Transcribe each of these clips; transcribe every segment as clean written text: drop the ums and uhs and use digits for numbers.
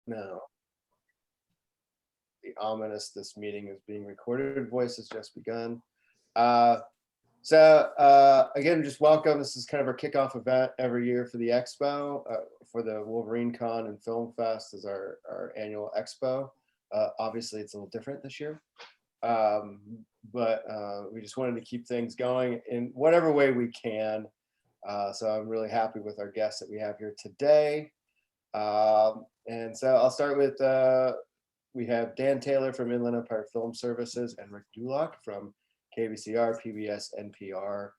No, the ominous, this meeting is being recorded. Voice has just begun. Again, just welcome. This is kind of our kickoff event every year for the Expo, for the Wolverine Con and Film Fest is our annual Expo. Obviously, it's a little different this year, but we just wanted to keep things going in whatever way we can. So I'm really happy with our guests that we have here today. And so I'll start with, we have Dan Taylor from Inland Empire Film Services and Rick Dulock from KVCR, PBS, NPR,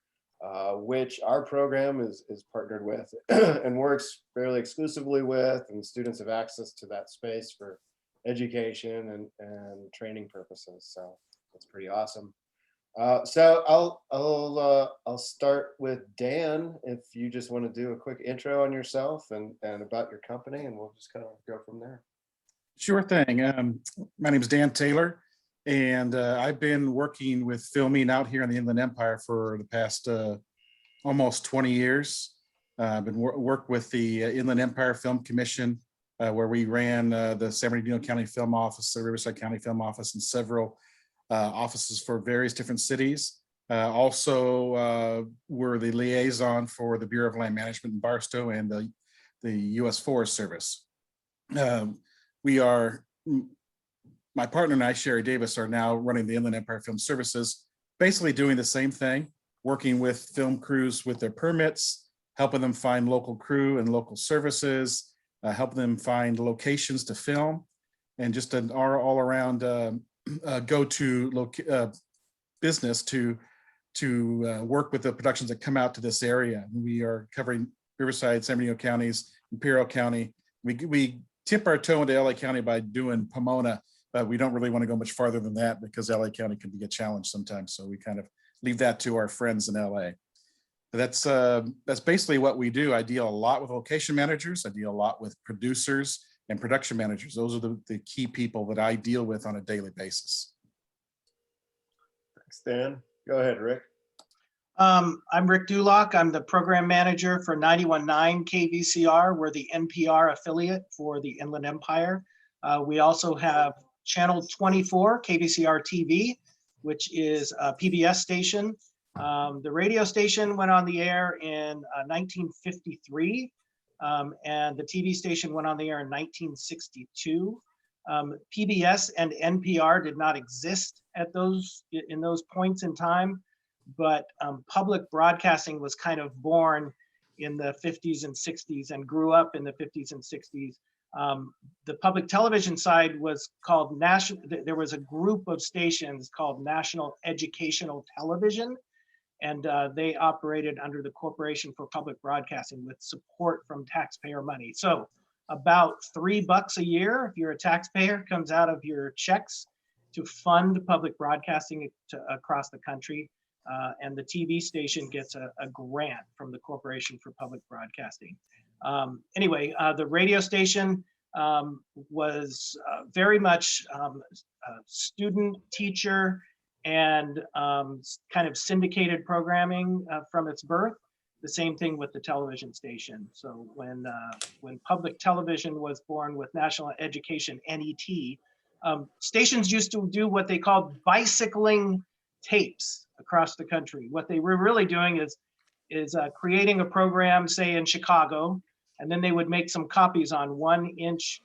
which our program is partnered with and works fairly exclusively with, and students have access to that space for education and training purposes. So that's pretty awesome. So I'll start with Dan, if you just want to do a quick intro on yourself and about your company, and we'll just kind of go from there. Sure thing. My name is Dan Taylor, and I've been working with filming out here in the Inland Empire for the past almost 20 years. I've been worked with the Inland Empire Film Commission, where we ran the San Bernardino County Film Office, the Riverside County Film Office, and several offices for various different cities. Also, we're the liaison for the Bureau of Land Management in Barstow and the U.S. Forest Service. My partner and I, Sherry Davis, are now running the Inland Empire Film Services, basically doing the same thing, working with film crews with their permits, helping them find local crew and local services, helping them find locations to film, and just an all-around go-to business to work with the productions that come out to this area. We are covering Riverside, San Bernardino counties, Imperial County. We tip our toe into LA County by doing Pomona, but we don't really want to go much farther than that because LA County can be a challenge sometimes. So we kind of leave that to our friends in LA. But that's basically what we do. I deal a lot with location managers. I deal a lot with producers and production managers. Those are the key people that I deal with on a daily basis. Thanks, Dan. Go ahead, Rick. I'm Rick Dulock. I'm the program manager for 91.9 KVCR. We're the NPR affiliate for the Inland Empire. We also have Channel 24, KVCR TV, which is a PBS station. The radio station went on the air in 1953, and the TV station went on the air in 1962. PBS and NPR did not exist in those points in time, but public broadcasting was kind of born in the 50s and 60s and grew up in the 50s and 60s. The public television side was called National. There was a group of stations called National Educational Television, and they operated under the Corporation for Public Broadcasting with support from taxpayer money. So about $3 a year, if you're a taxpayer, comes out of your checks to fund public broadcasting across the country. And the TV station gets a grant from the Corporation for Public Broadcasting. Anyway, the radio station was very much student, teacher, and kind of syndicated programming from its birth. The same thing with the television station. So when public television was born with National Education, NET, stations used to do what they called bicycling tapes across the country. What they were really doing is creating a program, say in Chicago, and then they would make some copies on 1-inch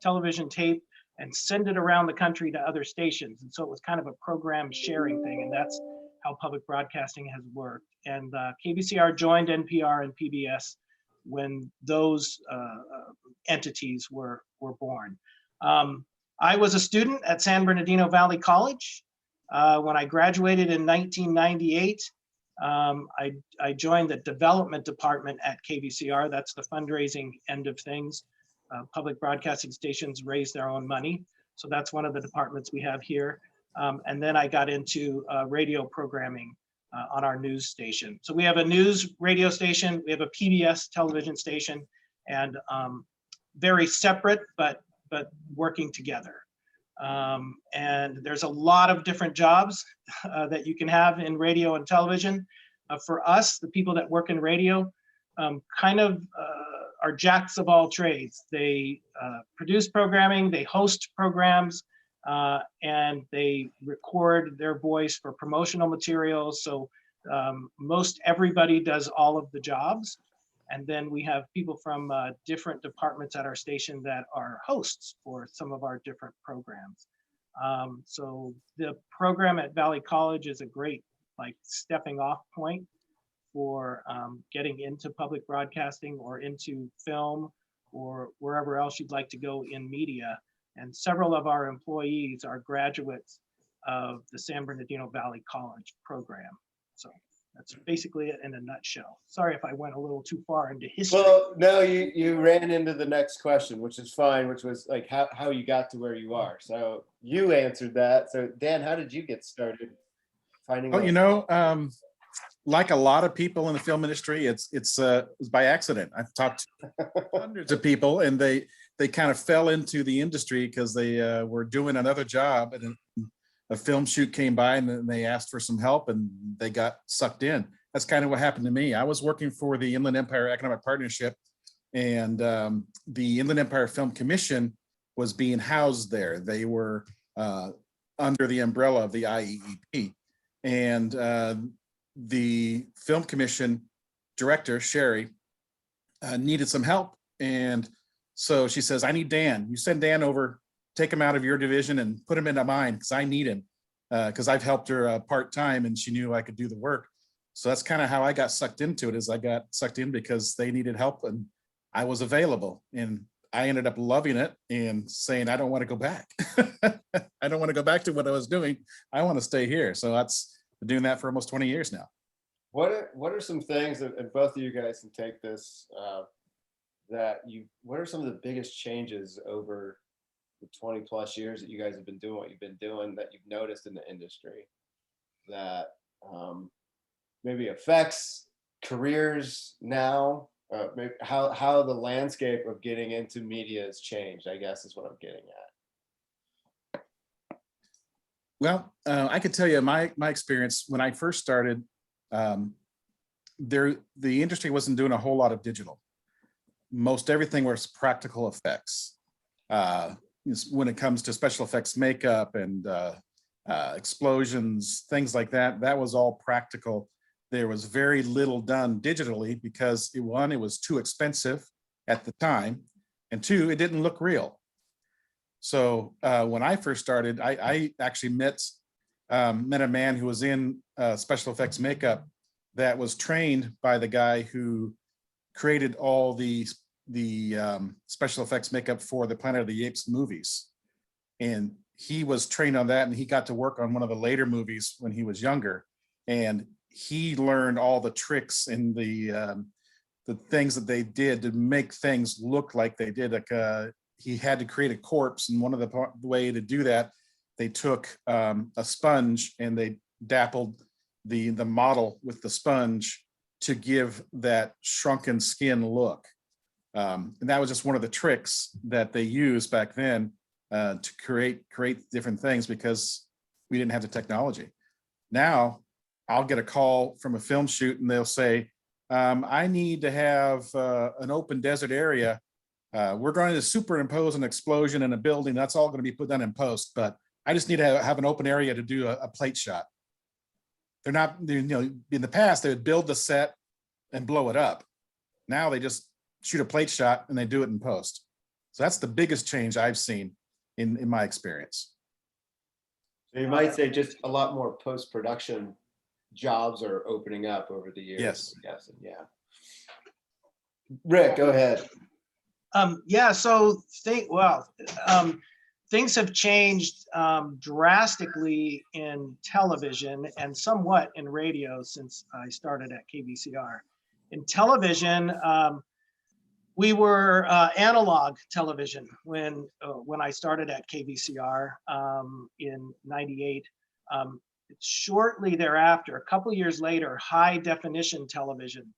television tape and send it around the country to other stations. And so it was kind of a program sharing thing, and that's how public broadcasting has worked. And KVCR joined NPR and PBS when those entities were born. I was a student at San Bernardino Valley College. When I graduated in 1998, I joined the development department at KVCR. That's the fundraising end of things. Public broadcasting stations raise their own money. So that's one of the departments we have here. And then I got into radio programming on our news station. So we have a news radio station, we have a PBS television station, and very separate, but working together. And there's a lot of different jobs that you can have in radio and television. For us, the people that work in radio, kind of are jacks of all trades. They produce programming, they host programs, and they record their voice for promotional materials. So most everybody does all of the jobs. And then we have people from different departments at our station that are hosts for some of our different programs. So the program at Valley College is a great like stepping off point for getting into public broadcasting or into film or wherever else you'd like to go in media. And several of our employees are graduates of the San Bernardino Valley College program. So that's basically it in a nutshell. Sorry if I went a little too far into history. Well, no, you ran into the next question, which is fine, which was like how you got to where you are. So you answered that. So Dan, how did you get started finding? Oh, you know, like a lot of people in the film industry, it's by accident. I've talked to hundreds of people, and they kind of fell into the industry because they were doing another job, and a film shoot came by, and then they asked for some help, and they got sucked in. That's kind of what happened to me. I was working for the Inland Empire Economic Partnership, and the Inland Empire Film Commission was being housed there. They were under the umbrella of the IEEP, and the film commission director, Sherry, needed some help. And so she says, I need Dan. You send Dan over, take him out of your division and put him into mine because I need him. Because I've helped her part-time and she knew I could do the work. So that's kind of how I got sucked into it, is I got sucked in because they needed help and I was available. And I ended up loving it and saying, I don't want to go back. I don't want to go back to what I was doing. I want to stay here. So that's been doing that for almost 20 years now. What are some things that, and both of you guys can take this, what are some of the biggest changes over the 20 plus years that you guys have been doing what you've been doing that you've noticed in the industry that maybe affects careers now? Maybe how the landscape of getting into media has changed, I guess, is what I'm getting at. Well, I could tell you my experience when I first started. The industry wasn't doing a whole lot of digital. Most everything was practical effects. When it comes to special effects makeup and explosions, things like that, that was all practical. There was very little done digitally because one, it was too expensive at the time, and two, it didn't look real. So when I first started, I actually met a man who was in special effects makeup that was trained by the guy who created all the special effects makeup for the Planet of the Apes movies. And he was trained on that, and he got to work on one of the later movies when he was younger. And he learned all the tricks and the things that they did to make things look like they did. Like he had to create a corpse, and one of the way to do that, they took a sponge and they dappled the model with the sponge to give that shrunken skin look. And that was just one of the tricks that they used back then to create different things because we didn't have the technology. Now, I'll get a call from a film shoot and they'll say, I need to have an open desert area. We're going to superimpose an explosion in a building. That's all going to be put done in post, but I just need to have an open area to do a plate shot. They're not, in the past, they would build the set and blow it up. Now they just shoot a plate shot and they do it in post. So that's the biggest change I've seen in my experience. So you might say just a lot more post-production jobs are opening up over the years. Yes. I'm guessing, yeah. Rick, go ahead. Yeah, so things have changed drastically in television and somewhat in radio since I started at KVCR. In television, we were analog television when I started at KVCR in '98. Shortly thereafter, a couple years later, high definition television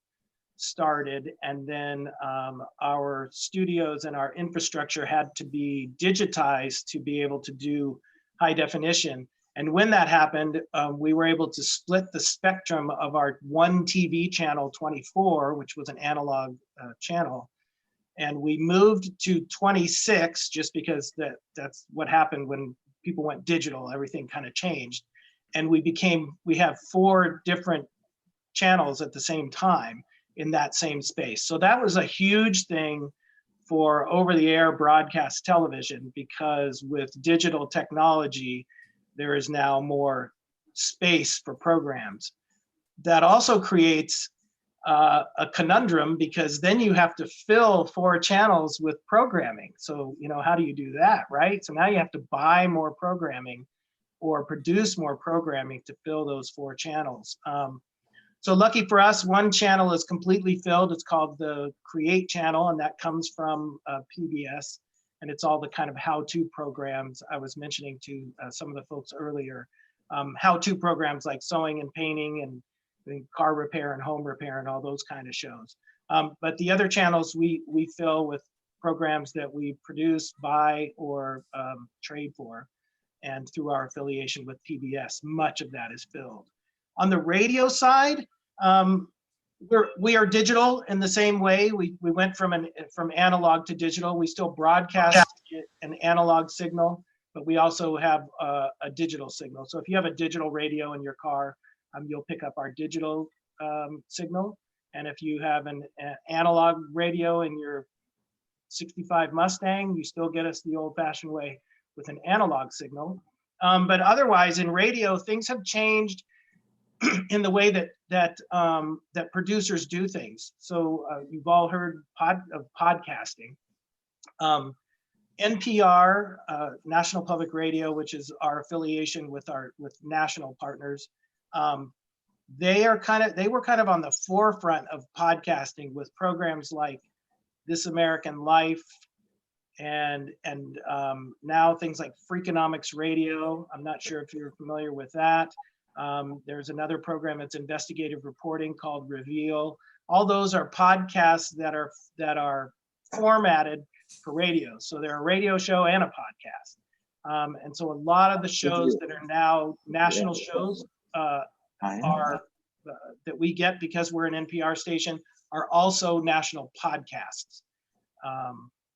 started, and then our studios and our infrastructure had to be digitized to be able to do high definition. And when that happened, we were able to split the spectrum of our one TV channel 24, which was an analog channel, And we moved to 26 just because that's what happened when people went digital, everything kind of changed. And we have 4 different channels at the same time in that same space. So that was a huge thing for over-the-air broadcast television, because with digital technology, there is now more space for programs. That also creates a conundrum, because then you have to fill 4 channels with programming. So, how do you do that, right? So now you have to buy more programming or produce more programming to fill those 4 channels. So lucky for us, 1 channel is completely filled. It's called the Create channel, and that comes from PBS. And it's all the kind of how-to programs I was mentioning to some of the folks earlier. How-to programs like sewing and painting and car repair and home repair and all those kind of shows. But the other channels we fill with programs that we produce, buy, or trade for. And through our affiliation with PBS, much of that is filled. On the radio side, we are digital in the same way. We went from analog to digital. We still broadcast an analog signal, but we also have a digital signal. So if you have a digital radio in your car, you'll pick up our digital signal. And if you have an analog radio in your 65 Mustang, you still get us the old-fashioned way with an analog signal. But otherwise, in radio, things have changed in the way that producers do things. So you've all heard of podcasting. NPR, National Public Radio, which is our affiliation with national partners, they were kind of on the forefront of podcasting with programs like This American Life, and now things like Freakonomics Radio. I'm not sure if you're familiar with that. There's another program that's investigative reporting called Reveal. All those are podcasts that are formatted for radio. So they're a radio show and a podcast. And so a lot of the shows that are now national shows that we get because we're an NPR station are also national podcasts.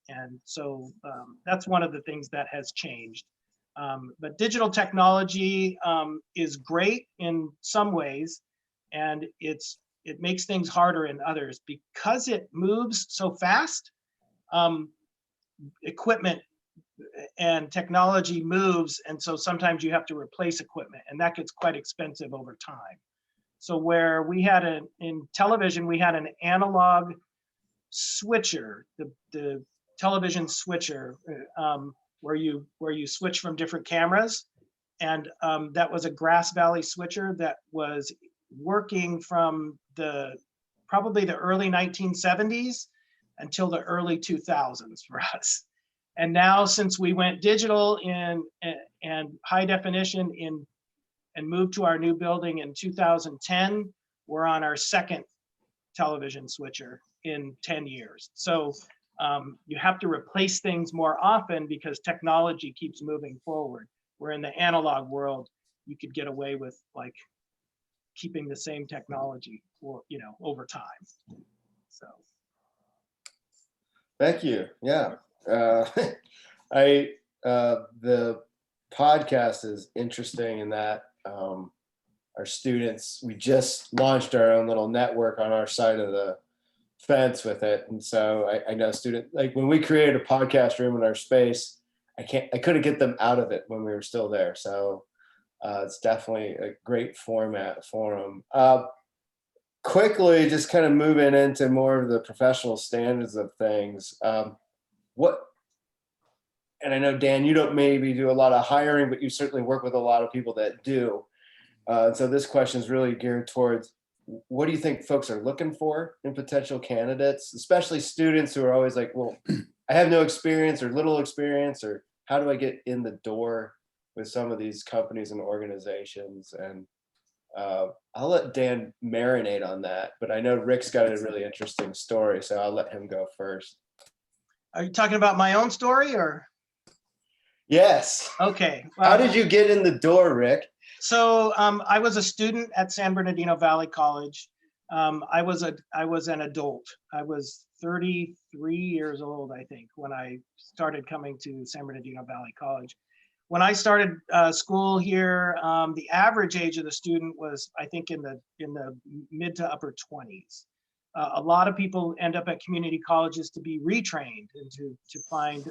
And so that's one of the things that has changed. But digital technology is great in some ways, and it makes things harder in others because it moves so fast. Equipment and technology moves, and so sometimes you have to replace equipment, and that gets quite expensive over time. So where in television, we had an analog switcher, the television switcher, where you switch from different cameras, and that was a Grass Valley switcher that was working from probably the early 1970s until the early 2000s for us. And now, since we went digital and high definition and moved to our new building in 2010, we're on our 2nd television switcher in 10 years. So you have to replace things more often because technology keeps moving forward. Where in the analog world, you could get away with like keeping the same technology for, over time. So. Thank you. Yeah. The podcast is interesting in that our students, we just launched our own little network on our side of the fence with it. And so I know like when we created a podcast room in our space, I couldn't get them out of it when we were still there. So it's definitely a great format for them. Quickly, just kind of moving into more of the professional standards of things. And I know, Dan, you don't maybe do a lot of hiring, but you certainly work with a lot of people that do. And so this question is really geared towards, what do you think folks are looking for in potential candidates, especially students who are always like, well, I have no experience or little experience, or how do I get in the door with some of these companies and organizations? And I'll let Dan marinate on that, but I know Rick's got a really interesting story, so I'll let him go first. Are you talking about my own story or? Yes. Okay. How did you get in the door, Rick? So I was a student at San Bernardino Valley College. I was an adult. I was 33 years old, I think, when I started coming to San Bernardino Valley College. When I started school here, the average age of the student was, I think, in the mid to upper 20s. A lot of people end up at community colleges to be retrained and to find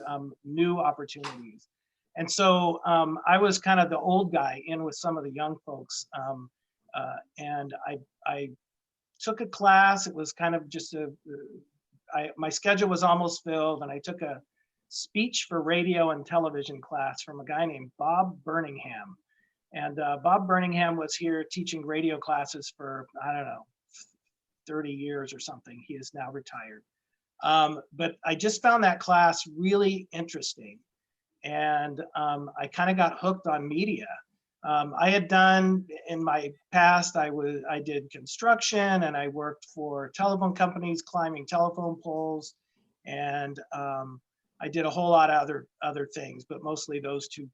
new opportunities. And so I was kind of the old guy in with some of the young folks. And I took a class. It was kind of just my schedule was almost filled, and I took a speech for radio and television class from a guy named Bob Birmingham. And Bob Birmingham was here teaching radio classes for, I don't know, 30 years or something. He is now retired. But I just found that class really interesting. And I kind of got hooked on media. I had done in my past, I did construction, and I worked for telephone companies, climbing telephone poles. And I did a whole lot of other things, but mostly those two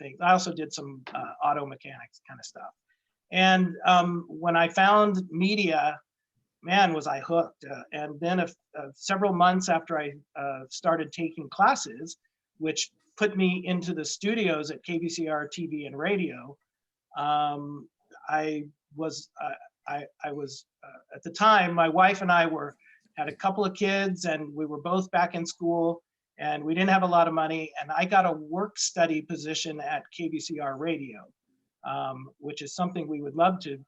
things. I also did some auto mechanics kind of stuff. And when I found media, man, was I hooked. And then several months after I started taking classes, which put me into the studios at KVCR TV and radio, I was at the time, my wife and I had a couple of kids, and we were both back in school, and we didn't have a lot of money. And I got a work study position at KVCR radio, which is something we would love to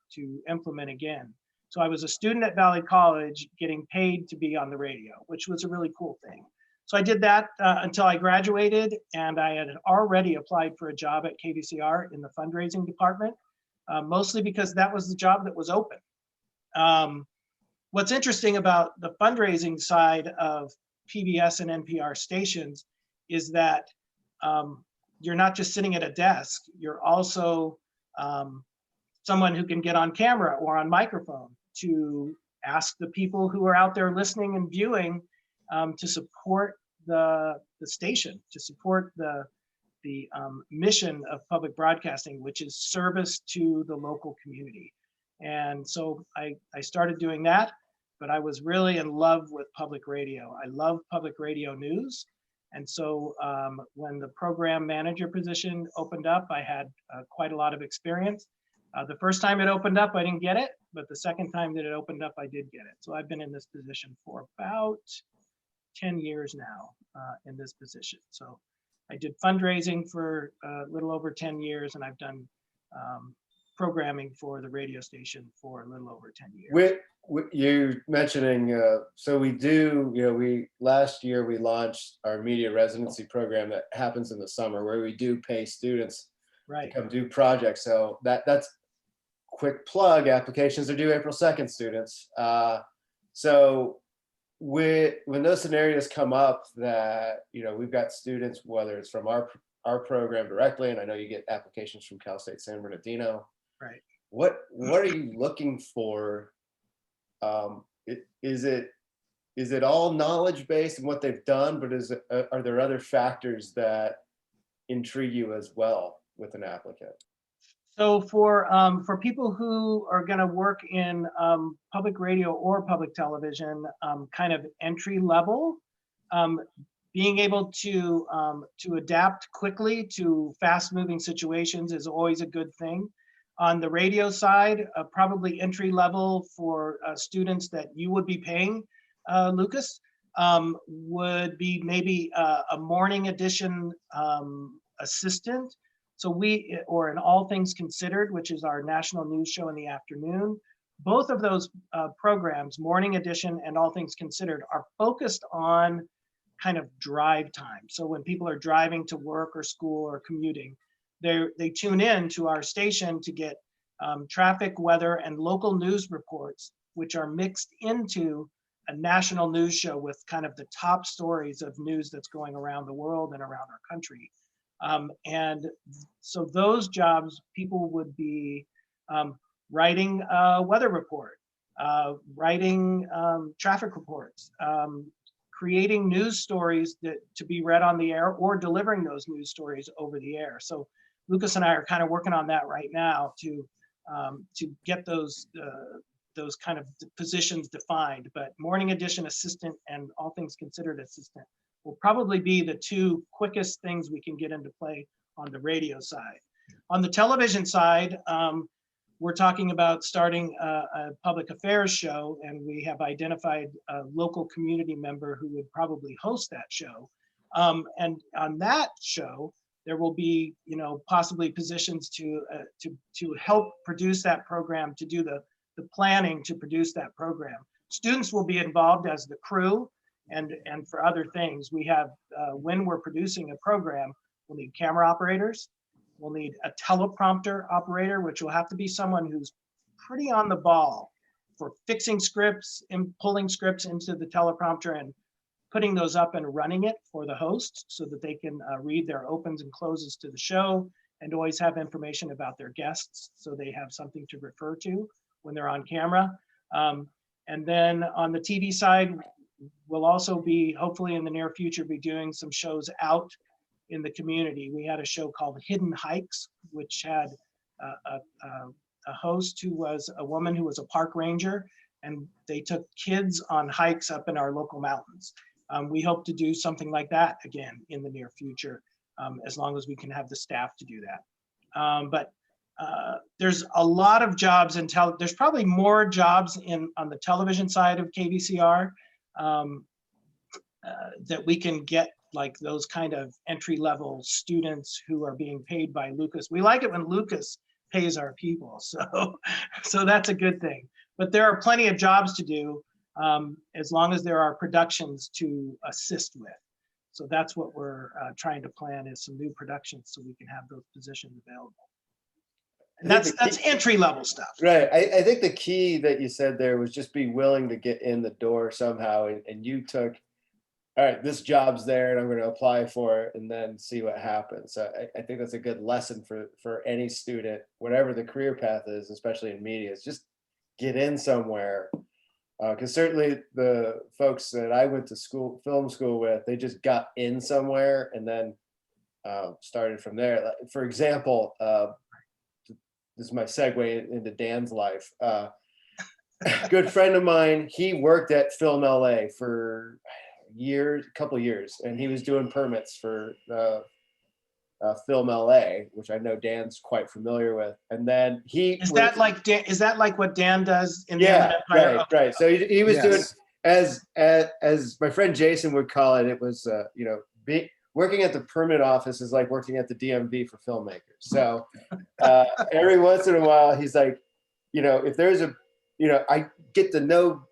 implement again. So I was a student at Valley College getting paid to be on the radio, which was a really cool thing. So I did that until I graduated, and I had already applied for a job at KVCR in the fundraising department, mostly because that was the job that was open. What's interesting about the fundraising side of PBS and NPR stations is that you're not just sitting at a desk, you're also someone who can get on camera or on microphone to ask the people who are out there listening and viewing to support the station, to support the mission of public broadcasting, which is service to the local community. And so I started doing that, but I was really in love with public radio. I love public radio news. And so when the program manager position opened up, I had quite a lot of experience. The first time it opened up, I didn't get it, but the second time that it opened up, I did get it. So I've been in this position for about 10 years now in this position. So I did fundraising for a little over 10 years, and I've done programming for the radio station for a little over 10 years. With you mentioning, so last year we launched our media residency program that happens in the summer, where we do pay students to come do projects. So that's quick plug. Applications are due April 2nd, students. So when those scenarios come up that, we've got students, whether it's from our program directly, and I know you get applications from Cal State San Bernardino. Right. What are you looking for? Is it all knowledge based in what they've done, but are there other factors that intrigue you as well with an applicant? So for people who are going to work in public radio or public television, kind of entry level, being able to adapt quickly to fast moving situations is always a good thing. On the radio side, probably entry level for students that you would be paying, Lucas, would be maybe a morning edition assistant. So or an All Things Considered, which is our national news show in the afternoon. Both of those programs, Morning Edition and All Things Considered, are focused on kind of drive time. So when people are driving to work or school or commuting, they tune in to our station to get traffic, weather, and local news reports, which are mixed into a national news show with kind of the top stories of news that's going around the world and around our country. And so those jobs, people would be writing a weather report, writing traffic reports, creating news stories to be read on the air, or delivering those news stories over the air. So Lucas and I are kind of working on that right now to get those those kind of positions defined, but morning edition assistant and all things considered assistant will probably be the two quickest things we can get into play on the radio side. On the television side, we're talking about starting a public affairs show, and we have identified a local community member who would probably host that show. And on that show, there will be, possibly positions to help produce that program, to do the planning to produce that program. Students will be involved as the crew and for other things. We have, when we're producing a program, we'll need camera operators. We'll need a teleprompter operator, which will have to be someone who's pretty on the ball for fixing scripts and pulling scripts into the teleprompter and putting those up and running it for the host so that they can read their opens and closes to the show and always have information about their guests so they have something to refer to when they're on camera. And then on the TV side, we'll also be, hopefully in the near future, be doing some shows out in the community. We had a show called Hidden Hikes, which had a host who was a woman who was a park ranger, and they took kids on hikes up in our local mountains. We hope to do something like that again in the near future, as long as we can have the staff to do that. But there's a lot of jobs in there's probably more jobs on the television side of KVCR that we can get, like those kind of entry-level students who are being paid by Lucas. We like it when Lucas pays our people, so that's a good thing. But there are plenty of jobs to do, as long as there are productions to assist with. So that's what we're trying to plan, is some new productions so we can have those positions available. And that's entry-level stuff. Right. I think the key that you said there was just be willing to get in the door somehow. And you took, all right, this job's there and I'm going to apply for it and then see what happens. So I think that's a good lesson for any student, whatever the career path is, especially in media, is just get in somewhere. Because certainly the folks that I went to film school with, they just got in somewhere and then started from there. For example, this is my segue into Dan's life. Good friend of mine, he worked at Film LA for a couple years, and he was doing permits for Film LA, which I know Dan's quite familiar with. And then is that like what Dan does in the yeah, Empire? right. So he was doing, Yes. as my friend Jason would call it, it was working at the permit office is like working at the DMV for filmmakers. So every once in a while, he's like, if there's I get to know,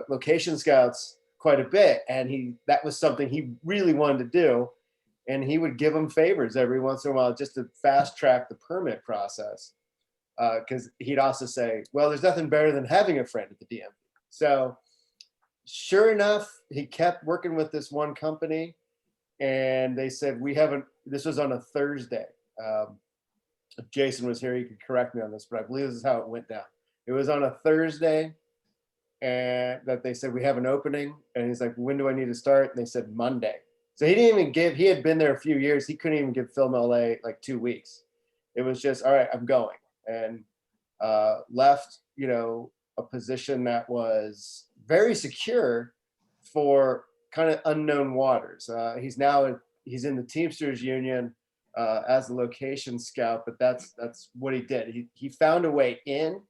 location scouts quite a bit. And that was something he really wanted to do. And he would give them favors every once in a while just to fast track the permit process. Because he'd also say, well, there's nothing better than having a friend at the DMV. So sure enough, he kept working with this one company. And they said, this was on a Thursday. If Jason was here, he could correct me on this, but I believe this is how it went down. It was on a Thursday, and that they said, we have an opening. And he's like, when do I need to start? And they said, Monday. So he didn't even he had been there a few years. He couldn't even give Film LA like 2 weeks. It was just, all right, I'm going. And left, a position that was very secure for kind of unknown waters. He's in the Teamsters Union as a location scout, but that's what he did. He found a way in,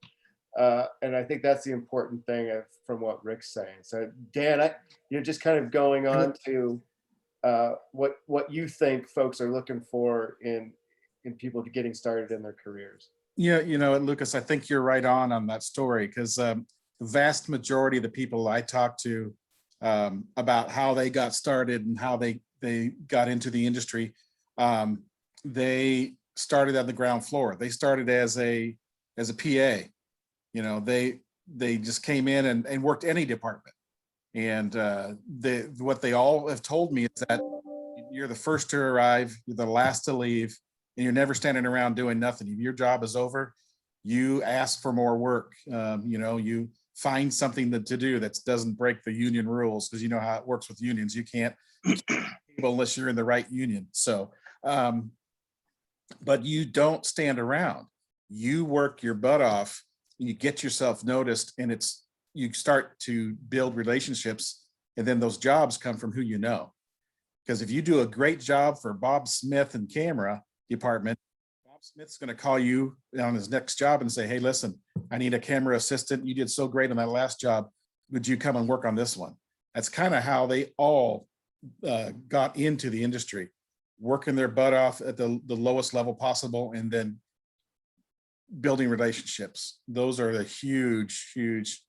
and I think that's the important thing from what Rick's saying. So Dan, you're just kind of going on to what you think folks are looking for in people getting started in their careers. Yeah, Lucas, I think you're right on that story, because the vast majority of the people I talk to about how they got started and how they got into the industry, they started on the ground floor. They started as a PA. They just came in and worked any department. And what they all have told me is that you're the first to arrive, you're the last to leave, and you're never standing around doing nothing. If your job is over, you ask for more work. You find something to do that doesn't break the union rules, because you know how it works with unions. You can't unless you're in the right union. So, but you don't stand around. You work your butt off you get yourself noticed, and you start to build relationships, and then those jobs come from who you know. Because if you do a great job for Bob Smith and camera department, Bob Smith's going to call you on his next job and say, hey, listen, I need a camera assistant. You did so great on that last job. Would you come and work on this one? That's kind of how they all got into the industry, working their butt off at the lowest level possible, and then building relationships. Those are the huge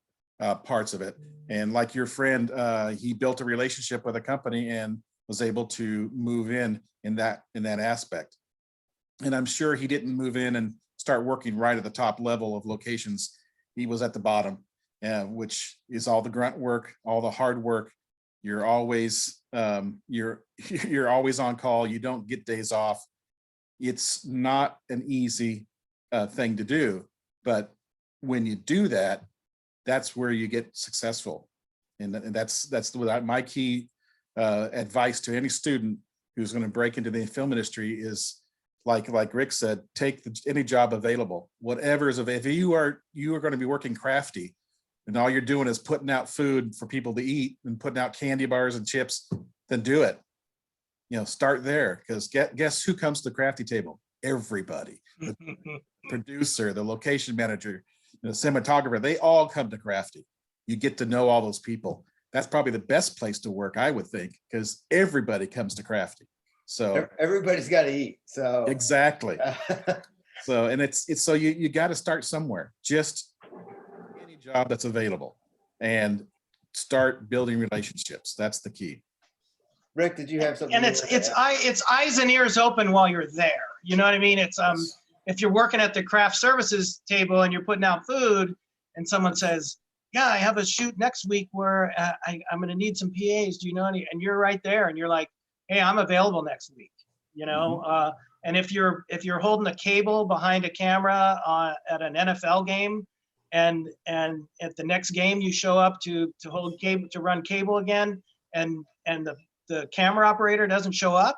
parts of it. And like your friend, he built a relationship with a company and was able to move in that aspect. And I'm sure he didn't move in and start working right at the top level of locations. He was at the bottom, which is all the grunt work, all the hard work. You're always you're always on call. You don't get days off. It's not an easy thing to do, but when you do that, that's where you get successful. And that's my key advice to any student who's going to break into the film industry is, like Rick said, take any job available, whatever is available. If you are going to be working crafty and all you're doing is putting out food for people to eat and putting out candy bars and chips, then do it. Start there, because guess who comes to the crafty table? Everybody. The producer, the location manager, the cinematographer, they all come to crafty. You get to know all those people. That's probably the best place to work, I would think, because everybody comes to crafty. So everybody's got to eat. So exactly. So, and it's so you got to start somewhere. Just any job that's available and start building relationships. That's the key. Rick, did you have something? And it's eyes and ears open while you're there. You know what I mean? It's if you're working at the craft services table and you're putting out food, and someone says, yeah, I have a shoot next week where I'm going to need some PAs. Do you know any? And you're right there, and you're like, hey, I'm available next week. And if you're holding a cable behind a camera at an NFL game, and at the next game you show up to hold cable, to run cable again, and the camera operator doesn't show up,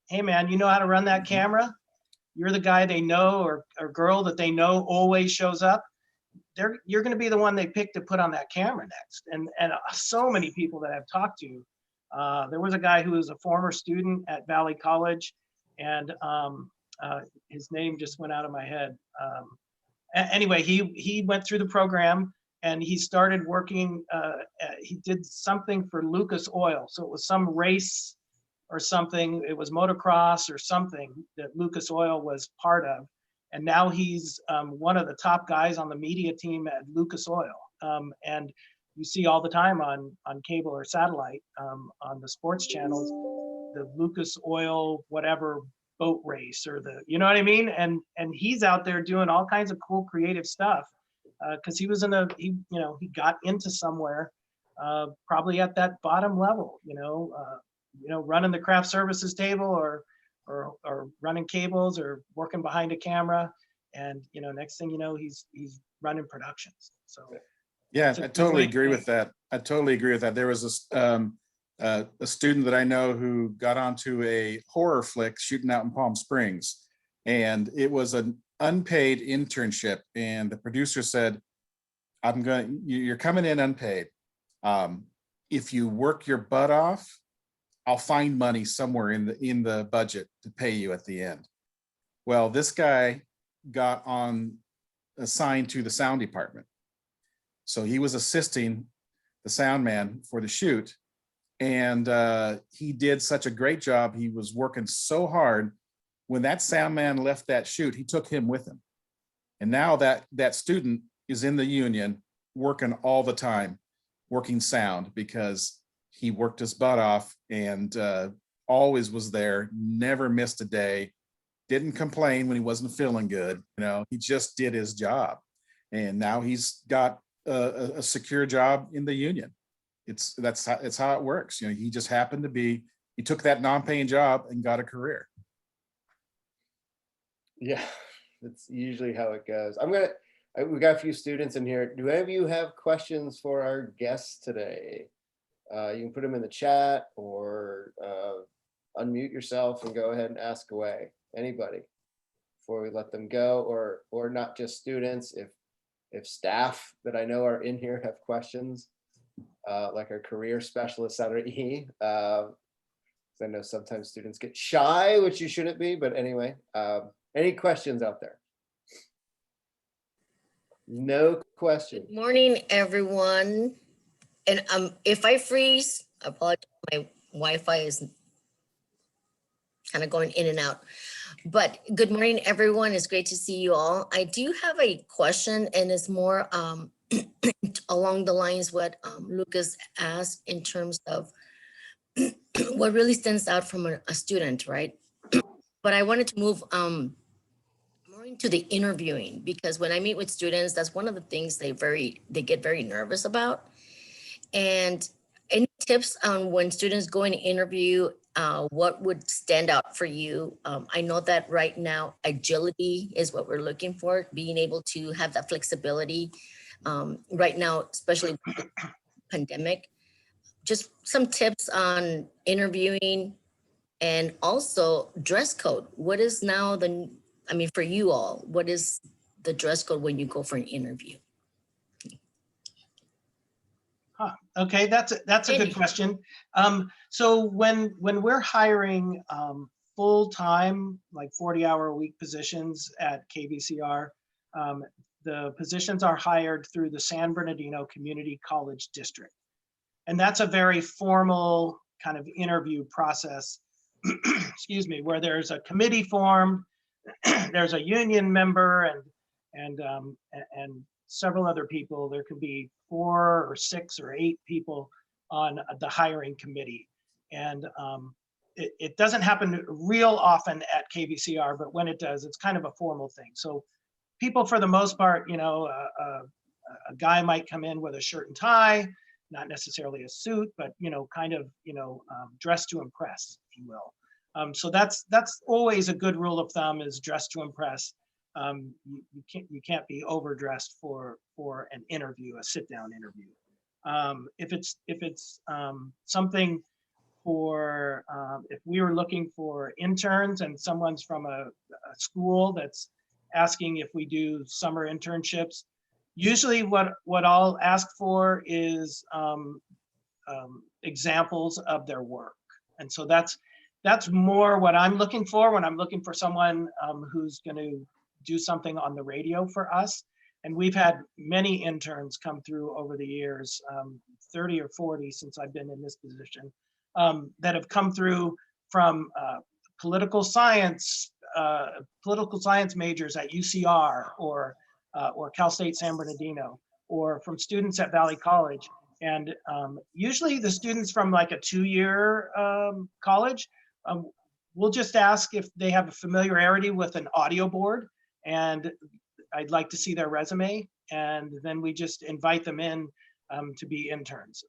hey man, you know how to run that camera? You're the guy they know, or girl that they know always shows up. You're going to be the one they pick to put on that camera next. And so many people that I've talked to, there was a guy who was a former student at Valley College, and his name just went out of my head. Anyway, he went through the program, and he started working. He did something for Lucas Oil, so it was some race or something. It was motocross or something that Lucas Oil was part of. And now he's one of the top guys on the media team at Lucas Oil. And you see all the time on cable or satellite, on the sports channels, the Lucas Oil, whatever boat race, or you know what I mean? And he's out there doing all kinds of cool creative stuff. Cause he was he got into somewhere, probably at that bottom level, running the craft services table, or running cables, or working behind a camera, and next thing you know, he's running productions. So yeah, I totally agree with that. There was a student that I know who got onto a horror flick shooting out in Palm Springs, and it was an unpaid internship, and the producer said, you're coming in unpaid. If you work your butt off, I'll find money somewhere in the budget to pay you at the end. Well, this guy got assigned to the sound department. So he was assisting the sound man for the shoot. And he did such a great job. He was working so hard. When that sound man left that shoot, he took him with him. And now that student is in the union, working all the time, working sound, because he worked his butt off and always was there, never missed a day, didn't complain when he wasn't feeling good. He just did his job. And now he's got a secure job in the union. It's how it works. He just happened to he took that non-paying job and got a career. Yeah, that's usually how it goes. We got a few students in here. Do any of you have questions for our guests today? You can put them in the chat, or unmute yourself and go ahead and ask away. Anybody, before we let them go, or not just students. If if staff that I know are in here have questions, like our career specialists at our E. I know sometimes students get shy, which you shouldn't be, but anyway, any questions out there? No questions. Good morning, everyone. And if I freeze, I apologize. My Wi-Fi is kind of going in and out. But good morning, everyone. It's great to see you all. I do have a question, and it's more along the lines what Lucas asked in terms of what really stands out from a student, right? But I wanted to move more into the interviewing, because when I meet with students, that's one of the things they get very nervous about. And any tips on when students go and interview, what would stand out for you? I know that right now agility is what we're looking for, being able to have that flexibility. Right now, especially with the pandemic, just some tips on interviewing, and also dress code. What is now for you all, what is the dress code when you go for an interview? Huh. Okay, that's a good question. So when we're hiring full-time, like 40-hour-a-week positions at KVCR, the positions are hired through the San Bernardino Community College District. And that's a very formal kind of interview process, excuse me, where there's a committee formed, there's a union member, and several other people. There could be 4 or 6 or 8 people on the hiring committee. And it doesn't happen real often at KVCR, but when it does, it's kind of a formal thing. So people, for the most part, a guy might come in with a shirt and tie, not necessarily a suit, but kind of dressed to impress, if you will. So that's always a good rule of thumb, is dress to impress. You can't be overdressed for an interview, a sit down interview. If it's something for if we were looking for interns and someone's from a school that's asking if we do summer internships, usually what I'll ask for is examples of their work. And so that's more what I'm looking for when I'm looking for someone who's going to do something on the radio for us. And we've had many interns come through over the years, 30 or 40 since I've been in this position, that have come through from political science majors at UCR or Cal State San Bernardino, or from students at Valley College. And usually the students from like a 2-year college, we'll just ask if they have a familiarity with an audio board, and I'd like to see their resume, and then we just invite them in to be interns.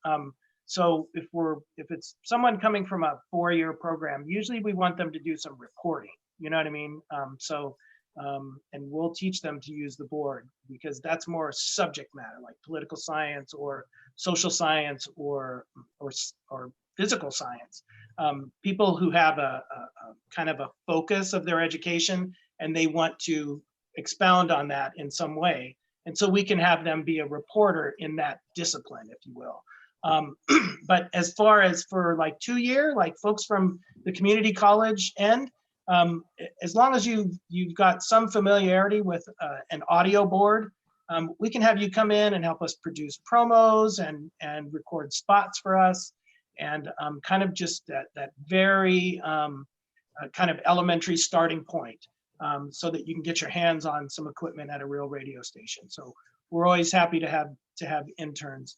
So if it's someone coming from a 4-year program, usually we want them to do some reporting, you know what I mean? And we'll teach them to use the board, because that's more subject matter, like political science or social science or physical science. People who have a kind of a focus of their education, and they want to expound on that in some way. And so we can have them be a reporter in that discipline, if you will. But as far as for like 2-year, like folks from the community college end, as long as you've got some familiarity with an audio board, we can have you come in and help us produce promos and record spots for us, and kind of just that very kind of elementary starting point, so that you can get your hands on some equipment at a real radio station. So we're always happy to have interns,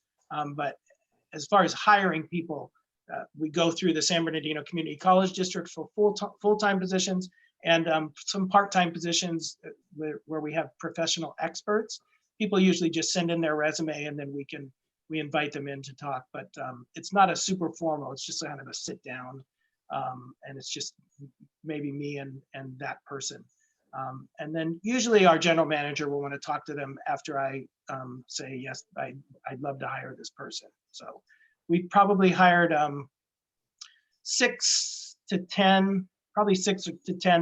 but as far as hiring people, we go through the San Bernardino Community College District for full-time positions, and some part-time positions where we have professional experts. People usually just send in their resume, and then we invite them in to talk. But it's not a super formal. It's just kind of a sit down, and it's just maybe me and that person. And then usually our general manager will want to talk to them after I say, yes, I'd love to hire this person. So we probably hired 6 to 10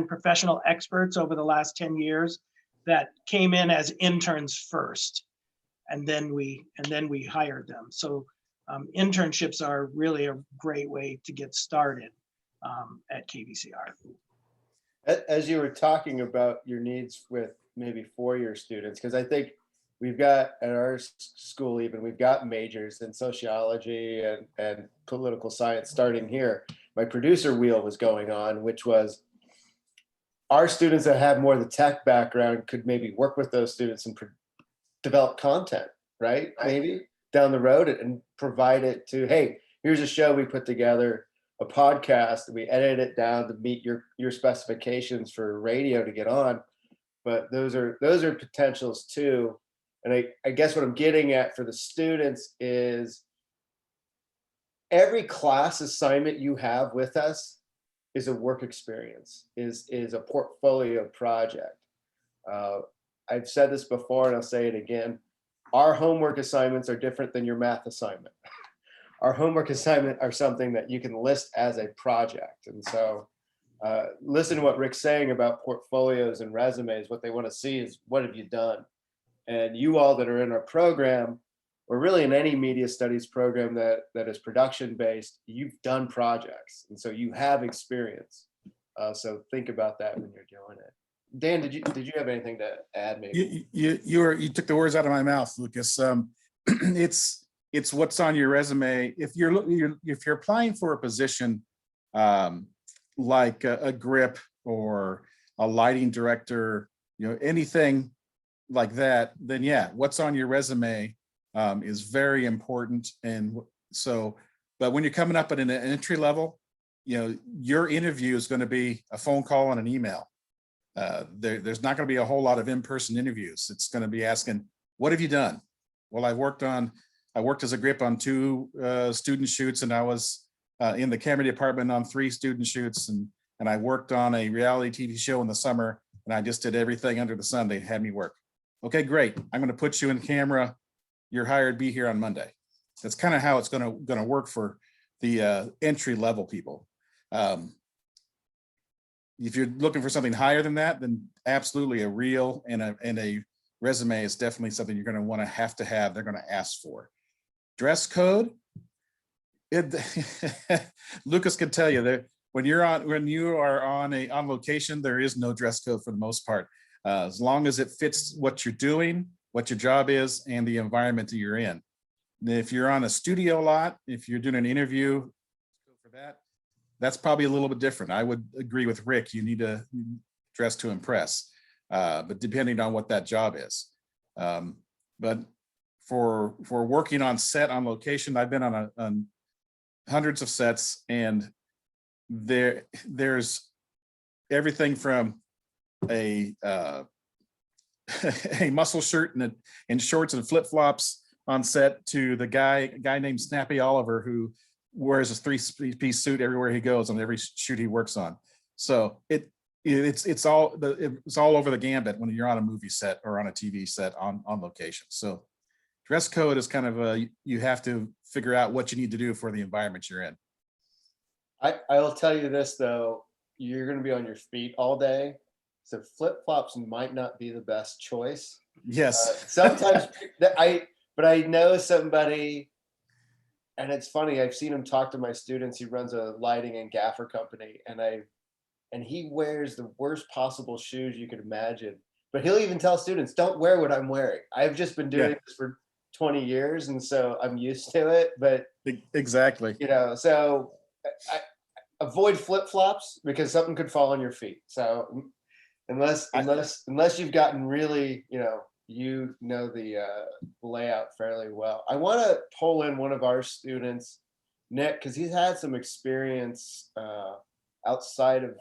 professional experts over the last 10 years that came in as interns first. and then we hired them. So internships are really a great way to get started at KVCR. As you were talking about your needs with maybe four-year students, because I think we've got at our school even, we've got majors in sociology and political science starting here. My producer wheel was going on, which was our students that have more of the tech background could maybe work with those students and develop content, right? Maybe down the road and provide it to, hey, here's a show we put together, a podcast, we edit it down to meet your specifications for radio to get on. But those are potentials too. And I guess what I'm getting at for the students is every class assignment you have with us is a work experience, is a portfolio project. I've said this before and I'll say it again. Our homework assignments are different than your math assignment. Our homework assignment are something that you can list as a project. And so listen to what Rick's saying about portfolios and resumes. What they want to see is, what have you done? And you all that are in our program, or really in any media studies program that is production based, you've done projects. And so you have experience. So think about that when you're doing it. Dan, did you have anything to add maybe? You took the words out of my mouth, Lucas. It's what's on your resume. If you're applying for a position like a grip or a lighting director, anything like that, then yeah, what's on your resume is very important. And so, but when you're coming up at an entry level, your interview is going to be a phone call and an email. There's not going to be a whole lot of in-person interviews. It's going to be asking, what have you done? Well, I worked as a grip on 2 student shoots, and I was in the camera department on 3 student shoots, and I worked on a reality TV show in the summer, and I just did everything under the sun. They had me work. Okay, great. I'm going to put you in camera. You're hired. Be here on Monday. That's kind of how it's going to work for the entry level people. If you're looking for something higher than that, then absolutely a reel and a resume is definitely something you're going to want to have. They're going to ask for. Dress code. Lucas can tell you that when you are on location, there is no dress code for the most part, as long as it fits what you're doing, what your job is, and the environment that you're in. And if you're on a studio lot, if you're doing an interview for that, that's probably a little bit different. I would agree with Rick. You need to dress to impress, but depending on what that job is. But for working on set, on location, I've been on hundreds of sets, and there's everything from a a muscle shirt and shorts and flip-flops on set to the guy named Snappy Oliver, who wears a 3-piece suit everywhere he goes on every shoot he works on. So it's all over the gambit when you're on a movie set or on a TV set on location. So dress code is kind of you have to figure out what you need to do for the environment you're in. I'll tell you this though, you're going to be on your feet all day, so flip-flops might not be the best choice. Yes. Sometimes but I know somebody, and it's funny, I've seen him talk to my students. He runs a lighting and gaffer company, and he wears the worst possible shoes you could imagine. But he'll even tell students, don't wear what I'm wearing. I've just been doing this for 20 years, and so I'm used to it. But exactly, so I avoid flip-flops because something could fall on your feet. So unless you've gotten really, the layout fairly well. I want to pull in one of our students, Nick, because he's had some experience outside of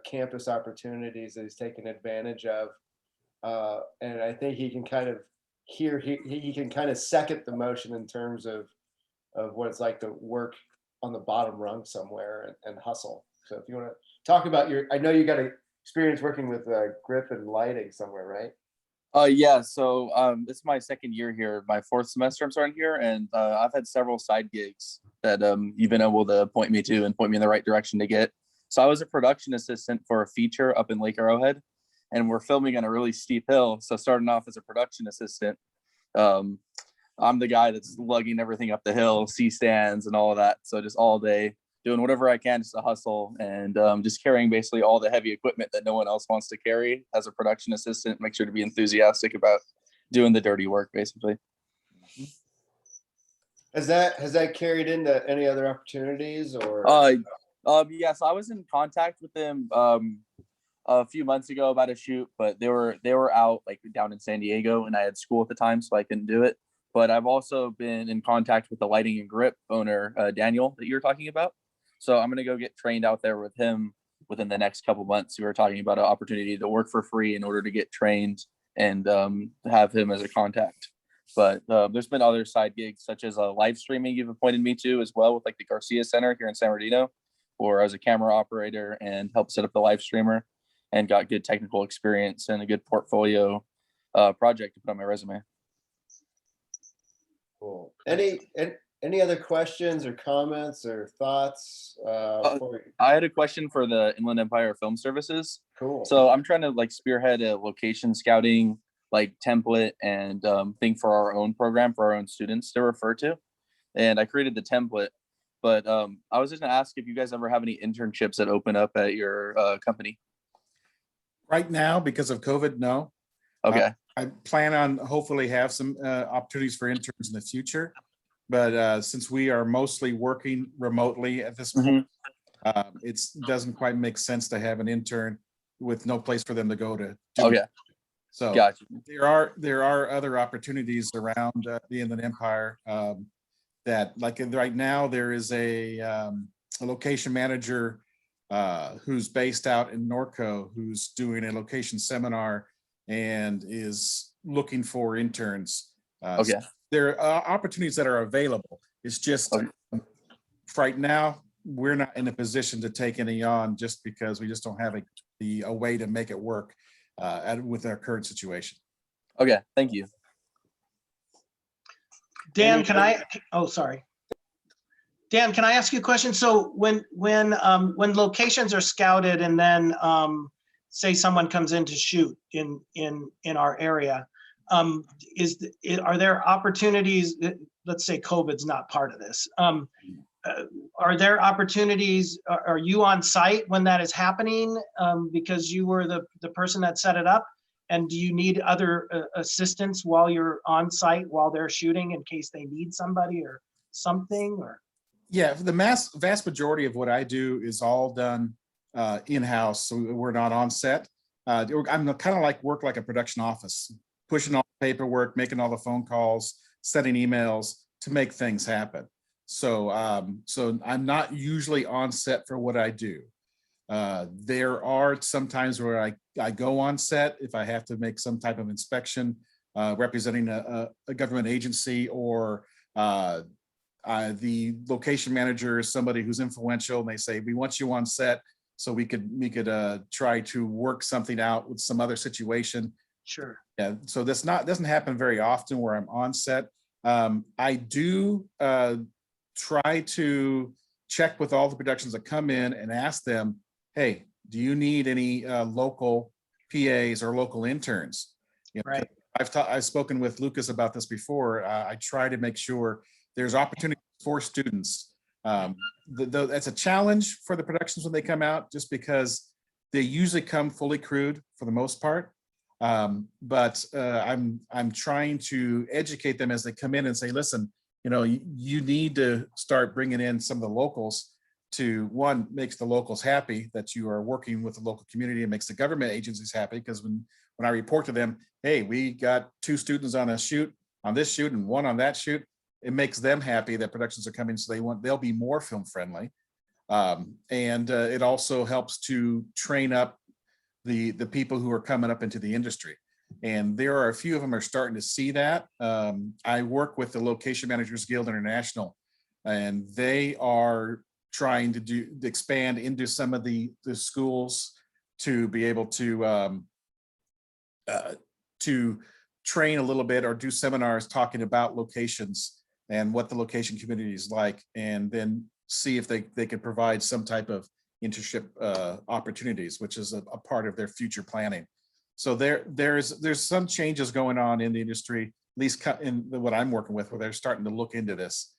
campus opportunities that he's taken advantage of, and I think he can kind of he can kind of second the motion in terms of what it's like to work on the bottom rung somewhere and hustle. So if you want to talk about I know you got experience working with grip and lighting somewhere, right? Yeah, so this is my second year here, my 4th semester I'm starting here, and I've had several side gigs that you've been able to point me to and point me in the right direction to get. So I was a production assistant for a feature up in Lake Arrowhead, and we're filming on a really steep hill. So starting off as a production assistant, I'm the guy that's lugging everything up the hill, C-stands and all of that. So just all day doing whatever I can just to hustle and just carrying basically all the heavy equipment that no one else wants to carry as a production assistant. Make sure to be enthusiastic about doing the dirty work, basically. Has that carried into any other opportunities or? Yeah, so I was in contact with them a few months ago about a shoot, but they were out like down in San Diego, and I had school at the time, so I couldn't do it. But I've also been in contact with the lighting and grip owner, Daniel, that you're talking about. So I'm gonna go get trained out there with him within the next couple months. We were talking about an opportunity to work for free in order to get trained and have him as a contact. But there's been other side gigs such as live streaming you've appointed me to as well with like the Garcia Center here in San Bernardino, or as a camera operator and help set up the live streamer, and got good technical experience and a good portfolio project to put on my resume. Cool. Any other questions or comments or thoughts? I had a question for the Inland Empire Film Services. Cool. So I'm trying to like spearhead a location scouting like template and thing for our own program for our own students to refer to. And I created the template, but I was just gonna ask if you guys ever have any internships that open up at your company. Right now, because of COVID, no. Okay. I plan on hopefully have some opportunities for interns in the future. But since we are mostly working remotely at this point, it doesn't quite make sense to have an intern with no place for them to go to do Okay. it. So Gotcha. there are other opportunities around the Inland Empire that, like right now, there is a location manager who's based out in Norco, who's doing a location seminar and is looking for interns. Okay. So there are opportunities that are available. It's just right now, we're not in a position to take any on just because we just don't have a way to make it work with our current situation. Okay. Thank you. Dan, sorry. Dan, can I ask you a question? So when locations are scouted and then say someone comes in to shoot in our area, are there opportunities? Let's say COVID's not part of this. Are there opportunities? Are you on site when that is happening because you were the person that set it up? And do you need other assistance while you're on site while they're shooting in case they need somebody or something? Or yeah, the vast majority of what I do is all done in-house, so we're not on set. I'm kind of work like a production office, pushing all the paperwork, making all the phone calls, sending emails to make things happen. So so I'm not usually on set for what I do. There are some times where I go on set if I have to make some type of inspection representing a government agency, or the location manager is somebody who's influential and they say, we want you on set so we could try to work something out with some other situation. sure. Yeah, so this doesn't happen very often where I'm on set. I do try to check with all the productions that come in and ask them, hey, do you need any local PAs or local interns? You know, Right. I've spoken with Lucas about this before. I try to make sure there's opportunity for students. That's a challenge for the productions when they come out, just because they usually come fully crewed for the most part. But I'm trying to educate them as they come in and say, listen, you know, you need to start bringing in some of the locals to, one, makes the locals happy that you are working with the local community, and makes the government agencies happy, because when I report to them, hey, we got 2 students on this shoot and 1 on that shoot, it makes them happy that productions are coming, so they'll be more film friendly. And it also helps to train up the people who are coming up into the industry. And there are a few of them are starting to see that. I work with the Location Managers Guild International, and they are trying to expand into some of the schools to be able to train a little bit or do seminars talking about locations and what the location community is like, and then see if they could provide some type of internship opportunities, which is a part of their future planning. So there's some changes going on in the industry. least in what I'm working with, where they're starting to look into this.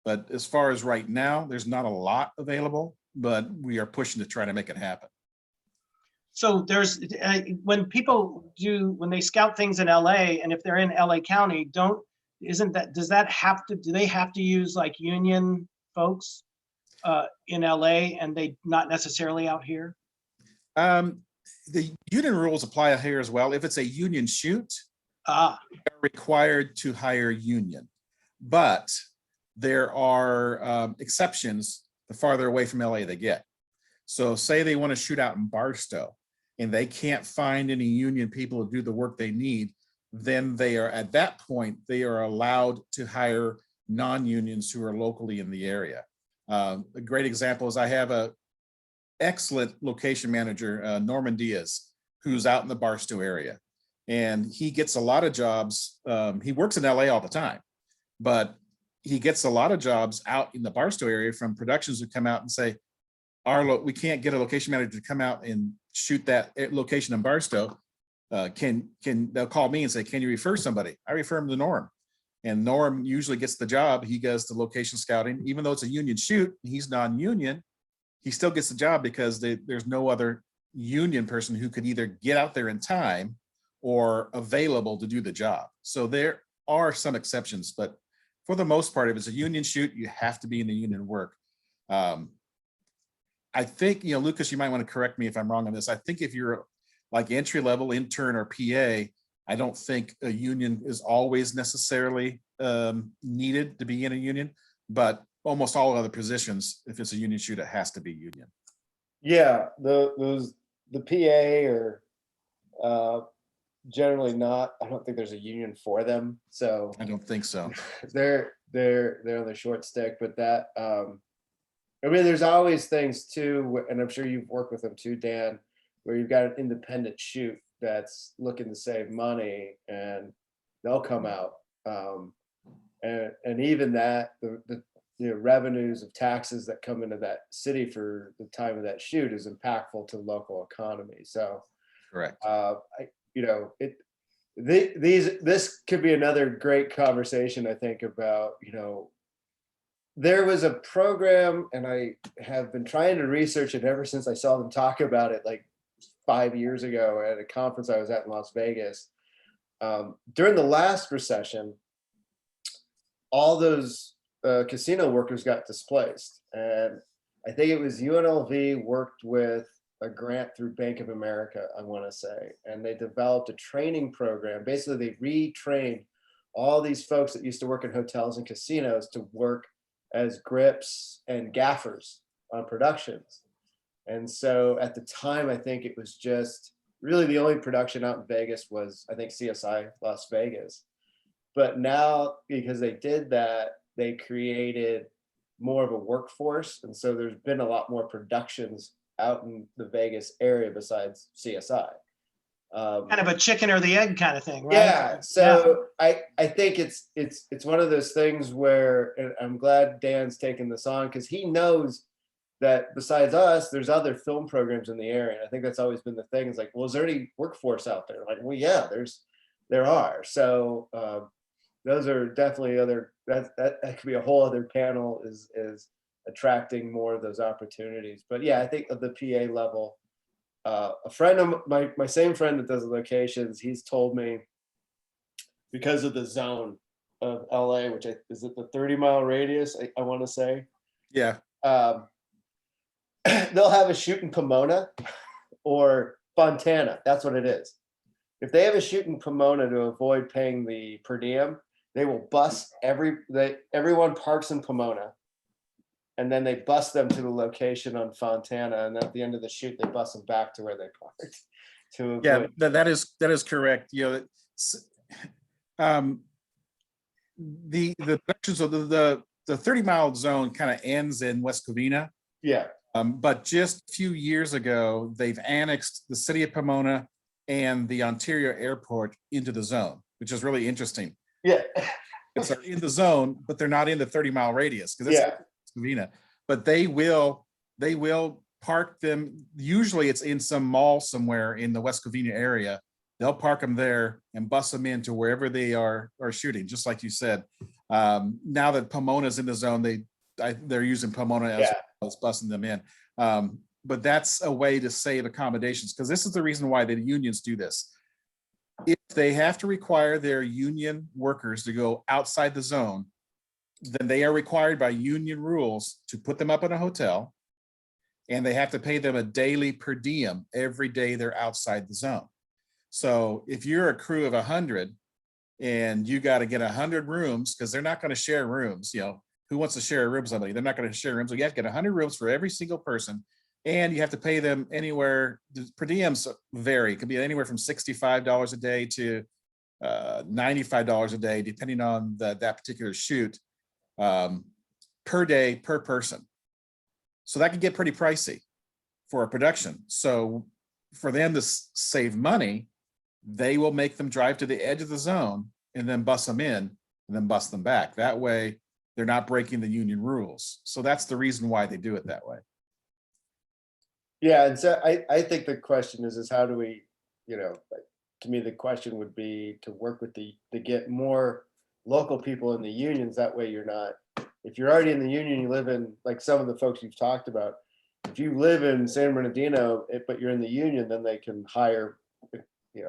But as far as right now, there's not a lot available, but we are pushing to try to make it happen. So there's, when they scout things in LA, and if they're in LA County, do they have to use like union folks in LA and they not necessarily out here? The union rules apply here as well. If it's a union shoot, Ah, they're required to hire union. But there are exceptions the farther away from LA they get. So say they want to shoot out in Barstow and they can't find any union people to do the work they need, then they are, at that point, they are allowed to hire non-unions who are locally in the area. A great example is I have a excellent location manager, Norman Diaz, who's out in the Barstow area. And he gets a lot of jobs. He works in LA all the time, but he gets a lot of jobs out in the Barstow area from productions who come out and say, we can't get a location manager to come out and shoot that location in Barstow. They'll call me and say, can you refer somebody? I refer him to Norm. And Norm usually gets the job. He does the location scouting. Even though it's a union shoot, he's non-union, he still gets the job because there's no other union person who could either get out there in time or available to do the job. So there are some exceptions, but for the most part, if it's a union shoot, you have to be in the union work. I think, Lucas, you might want to correct me if I'm wrong on this. I think if you're like entry-level intern or PA, I don't think a union is always necessarily needed to be in a union, but almost all other positions, if it's a union shoot, it has to be union. Yeah, the PA are generally not. I don't think there's a union for them, so I don't think so. they're on the short stick. But that, I mean, there's always things too, and I'm sure you've worked with them too, Dan, where you've got an independent shoot that's looking to save money, and they'll come out, and even that the revenues of taxes that come into that city for the time of that shoot is impactful to the local economy. So, Correct. This could be another great conversation, I think, about, there was a program, and I have been trying to research it ever since I saw them talk about it like 5 years ago at a conference I was at in Las Vegas. During the last recession, all those casino workers got displaced. And I think it was UNLV worked with a grant through Bank of America, I want to say, and they developed a training program. Basically, they retrained all these folks that used to work in hotels and casinos to work as grips and gaffers on productions. And so at the time, I think it was just really the only production out in Vegas was, I think, CSI Las Vegas. But now, because they did that, they created more of a workforce. And so there's been a lot more productions out in the Vegas area besides CSI. kind of a chicken or the egg kind of thing, right? Yeah. So I think it's one of those things where, and I'm glad Dan's taking this on, because he knows that besides us, there's other film programs in the area. And I think that's always been the thing. It's like, well, is there any workforce out there? Like, well, yeah, there are. So those are definitely other, that could be a whole other panel, is attracting more of those opportunities. But yeah, I think at the PA level, a friend of my same friend that does the locations, he's told me, because of the zone of LA, which is it the 30-mile radius, I want to say. Yeah. They'll have a shoot in Pomona or Fontana. That's what it is. If they have a shoot in Pomona to avoid paying the per diem, they will bus everyone parks in Pomona, and then they bus them to the location on Fontana, and at the end of the shoot, they bus them back to where they parked. Yeah, that is correct. The productions of the 30-mile zone kind of ends in West Covina. Yeah. But just a few years ago, they've annexed the city of Pomona and the Ontario airport into the zone, which is really interesting. Yeah. It's in the zone, but they're not in the 30-mile radius because it's Covina. But they will park them. Usually it's in some mall somewhere in the West Covina area, they'll park them there and bus them into wherever they are shooting, just like you said. Now that Pomona's in the zone, they're using Pomona as well as busing them in. But that's a way to save accommodations, because this is the reason why the unions do this. If they have to require their union workers to go outside the zone, then they are required by union rules to put them up in a hotel, and they have to pay them a daily per diem every day they're outside the zone. So if you're a crew of 100 and you got to get 100 rooms, because they're not going to share rooms, who wants to share a room with somebody? They're not going to share rooms. So you have to get 100 rooms for every single person, and you have to pay them anywhere. The per diems vary. It could be anywhere from $65 a day to $95 a day, depending on that particular shoot, per day, per person. So that could get pretty pricey for a production. So for them to save money, they will make them drive to the edge of the zone and then bus them in and then bus them back. That way they're not breaking the union rules. So that's the reason why they do it that way. Yeah, and so I think the question is how do we, to me, the question would be to work with to get more local people in the unions. That way you're not, if you're already in the union, you live in, like some of the folks you've talked about, if you live in San Bernardino, but you're in the union, then they can hire,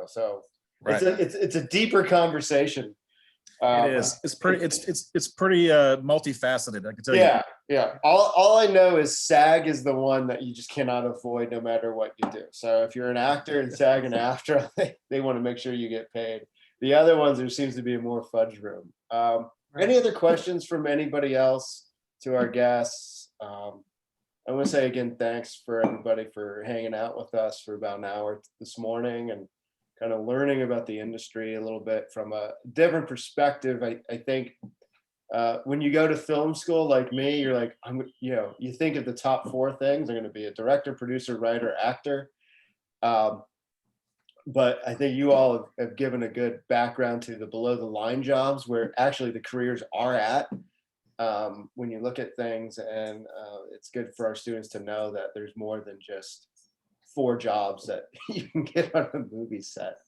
so Right. it's a deeper conversation. It is. It's pretty multifaceted, I can tell you. Yeah. All I know is SAG is the one that you just cannot avoid no matter what you do. So if you're an actor in SAG and AFTRA, they want to make sure you get paid. The other ones, there seems to be a more fudge room. Any other questions from anybody else to our guests? I want to say again, thanks for everybody for hanging out with us for about an hour this morning and kind of learning about the industry a little bit from a different perspective. I think when you go to film school like me, you're like, you think of the top 4 things are going to be a director, producer, writer, actor. But I think you all have given a good background to the below the line jobs where actually the careers are at when you look at things. And it's good for our students to know that there's more than just 4 jobs that you can get on a movie set.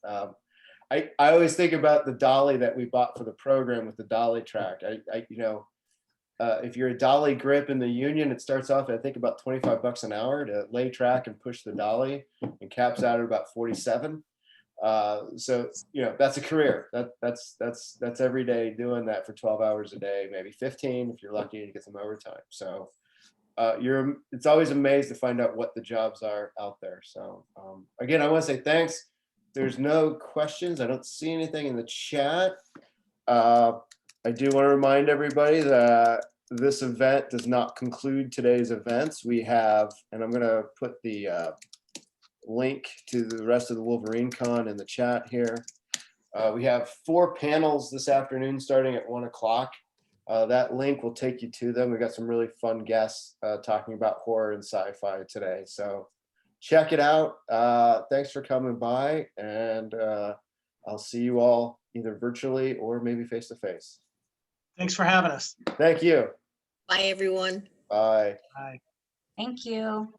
I always think about the dolly that we bought for the program with the dolly track. If you're a dolly grip in the union, it starts off at, I think, about $25 an hour to lay track and push the dolly, and caps out at about 47. So that's a career. That's every day doing that for 12 hours a day, maybe 15 if you're lucky to get some overtime. So it's always amazed to find out what the jobs are out there. So again, I want to say thanks. There's no questions. I don't see anything in the chat. I do want to remind everybody that this event does not conclude today's events. We have, and I'm going to put the link to the rest of the Wolverine Con in the chat here. We have 4 panels this afternoon starting at 1 o'clock. That link will take you to them. We got some really fun guests talking about horror and sci-fi today. So check it out. Thanks for coming by, and I'll see you all either virtually or maybe face to face. Thanks for having us. Thank you. Bye, everyone. Bye. Bye. Thank you.